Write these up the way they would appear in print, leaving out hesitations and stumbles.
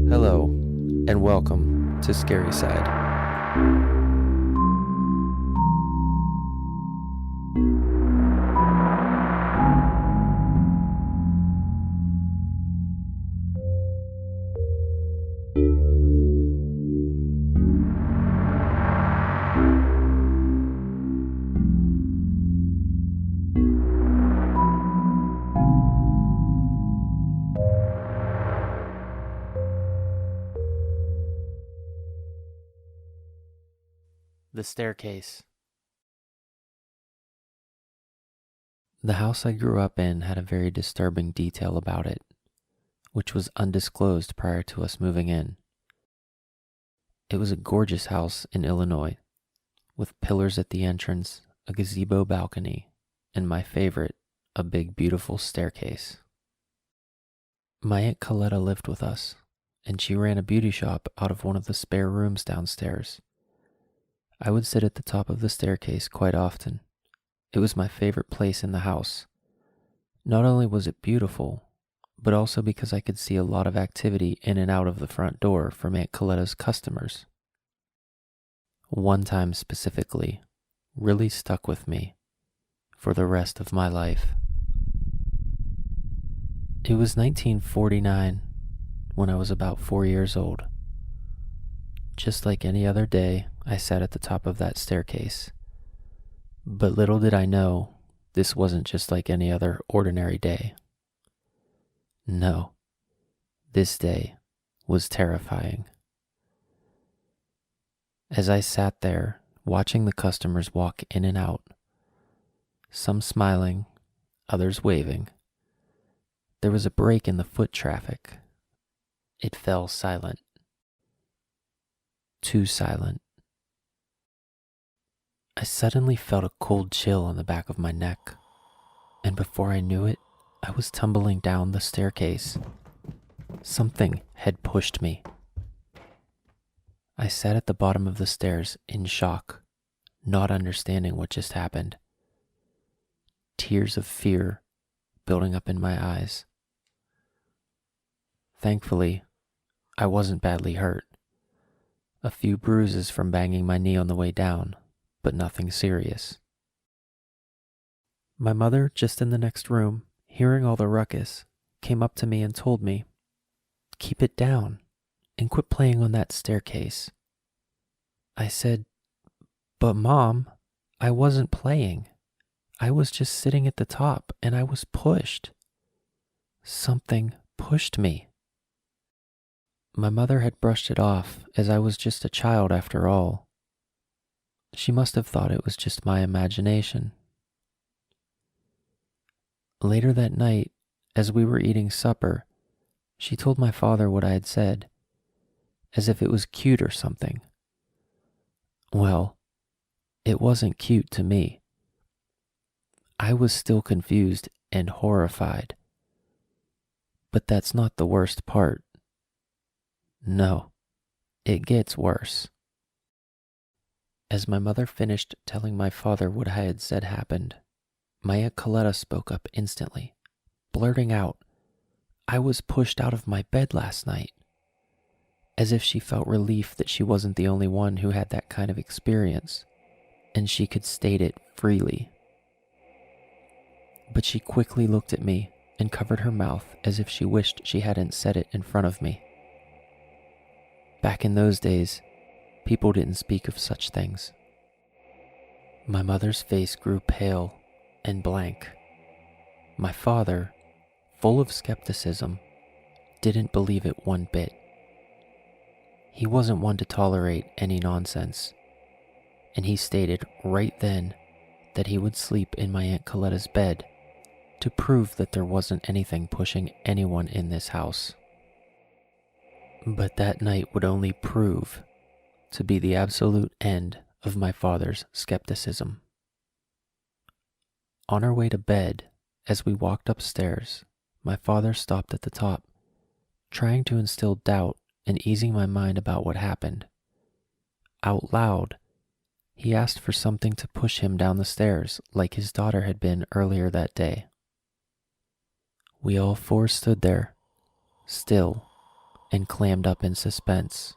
Hello, and welcome to Scaryside. The staircase. The house I grew up in had a very disturbing detail about it, which was undisclosed prior to us moving in. It was a gorgeous house in Illinois, with pillars at the entrance, a gazebo balcony, and my favorite, a big beautiful staircase. My Aunt Coletta lived with us, and she ran a beauty shop out of one of the spare rooms downstairs. I would sit at the top of the staircase quite often. It was my favorite place in the house. Not only was it beautiful, but also because I could see a lot of activity in and out of the front door from Aunt Coletta's customers. One time specifically really stuck with me for the rest of my life. It was 1949 when I was about 4 years old. Just like any other day, I sat at the top of that staircase. But little did I know, this wasn't just like any other ordinary day. No, this day was terrifying. As I sat there, watching the customers walk in and out, some smiling, others waving, there was a break in the foot traffic. It fell silent. Too silent. I suddenly felt a cold chill on the back of my neck, and before I knew it, I was tumbling down the staircase. Something had pushed me. I sat at the bottom of the stairs in shock, not understanding what just happened. Tears of fear building up in my eyes. Thankfully, I wasn't badly hurt. A few bruises from banging my knee on the way down, but nothing serious. My mother, just in the next room, hearing all the ruckus, came up to me and told me, "Keep it down and quit playing on that staircase." I said, "But Mom, I wasn't playing. I was just sitting at the top and I was pushed. Something pushed me." My mother had brushed it off, as I was just a child after all. She must have thought it was just my imagination. Later that night, as we were eating supper, she told my father what I had said, as if it was cute or something. Well, it wasn't cute to me. I was still confused and horrified. But that's not the worst part. No, it gets worse. As my mother finished telling my father what I had said happened, my Aunt Coletta spoke up instantly, blurting out, "I was pushed out of my bed last night," as if she felt relief that she wasn't the only one who had that kind of experience, and she could state it freely. But she quickly looked at me and covered her mouth as if she wished she hadn't said it in front of me. Back in those days, people didn't speak of such things. My mother's face grew pale and blank. My father, full of skepticism, didn't believe it one bit. He wasn't one to tolerate any nonsense, and he stated right then that he would sleep in my Aunt Coletta's bed to prove that there wasn't anything pushing anyone in this house. But that night would only prove to be the absolute end of my father's skepticism. On our way to bed, as we walked upstairs, my father stopped at the top, trying to instill doubt and easing my mind about what happened. Out loud, he asked for something to push him down the stairs like his daughter had been earlier that day. We all four stood there, still, and clammed up in suspense.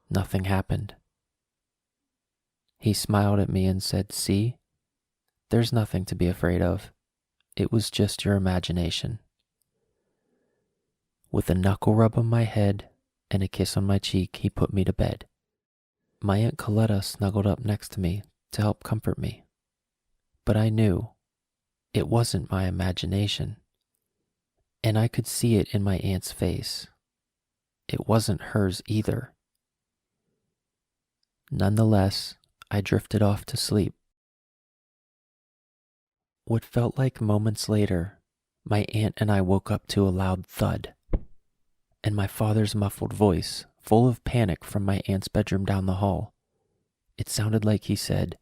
Nothing happened. He smiled at me and said, "See, there's nothing to be afraid of. It was just your imagination." With a knuckle rub on my head and a kiss on my cheek, he put me to bed. My Aunt Coletta snuggled up next to me to help comfort me. But I knew it wasn't my imagination, and I could see it in my aunt's face. It wasn't hers either. Nonetheless, I drifted off to sleep. What felt like moments later, my aunt and I woke up to a loud thud, and my father's muffled voice, full of panic, from my aunt's bedroom down the hall. It sounded like he said,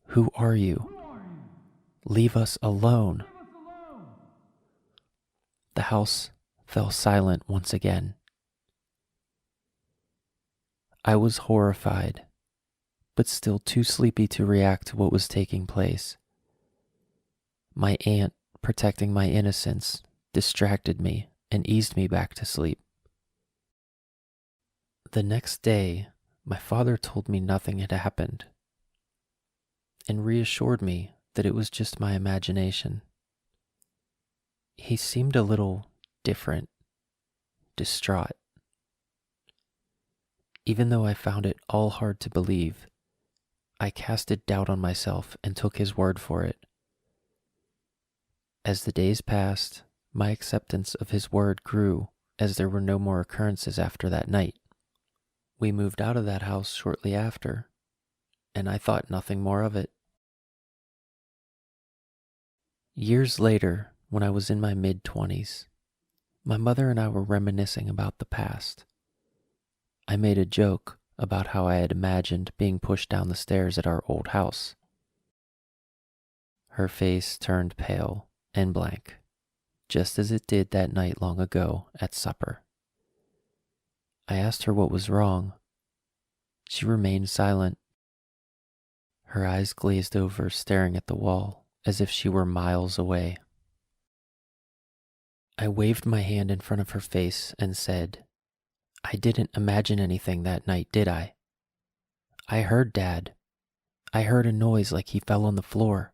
"Who are you? Leave us alone." The house fell silent once again. I was horrified, but still too sleepy to react to what was taking place. My aunt, protecting my innocence, distracted me and eased me back to sleep. The next day, my father told me nothing had happened and reassured me that it was just my imagination. He seemed a little different, distraught. Even though I found it all hard to believe, I casted doubt on myself and took his word for it. As the days passed, my acceptance of his word grew as there were no more occurrences after that night. We moved out of that house shortly after, and I thought nothing more of it. Years later, when I was in my mid-20s, my mother and I were reminiscing about the past. I made a joke about how I had imagined being pushed down the stairs at our old house. Her face turned pale and blank, just as it did that night long ago at supper. I asked her what was wrong. She remained silent. Her eyes glazed over, staring at the wall as if she were miles away. I waved my hand in front of her face and said, "I didn't imagine anything that night, did I? I heard Dad. I heard a noise like he fell on the floor.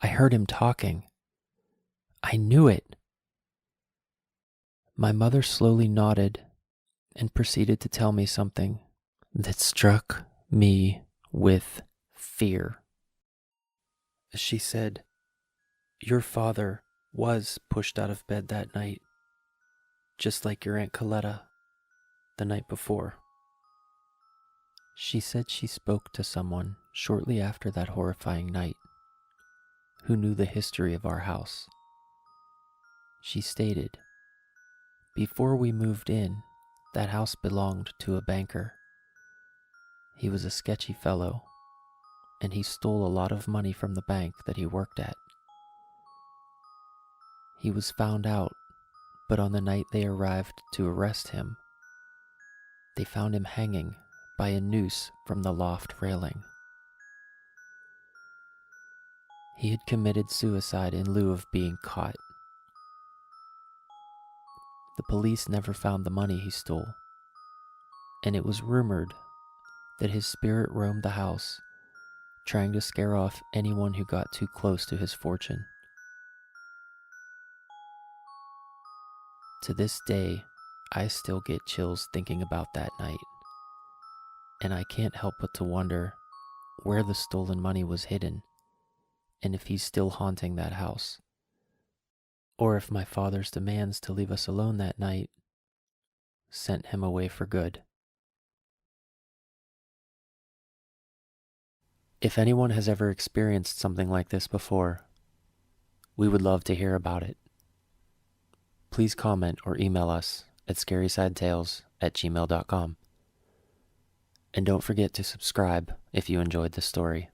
I heard him talking. I knew it." My mother slowly nodded and proceeded to tell me something that struck me with fear. She said, "Your father was pushed out of bed that night, just like your Aunt Coletta the night before." She said she spoke to someone shortly after that horrifying night who knew the history of our house. She stated, "Before we moved in, that house belonged to a banker. He was a sketchy fellow, and he stole a lot of money from the bank that he worked at. He was found out, but on the night they arrived to arrest him, they found him hanging by a noose from the loft railing. He had committed suicide in lieu of being caught. The police never found the money he stole, and it was rumored that his spirit roamed the house, trying to scare off anyone who got too close to his fortune." To this day, I still get chills thinking about that night, and I can't help but to wonder where the stolen money was hidden, and if he's still haunting that house, or if my father's demands to leave us alone that night sent him away for good. If anyone has ever experienced something like this before, we would love to hear about it. Please comment or email us at scarysidetales@gmail.com. And don't forget to subscribe if you enjoyed the story.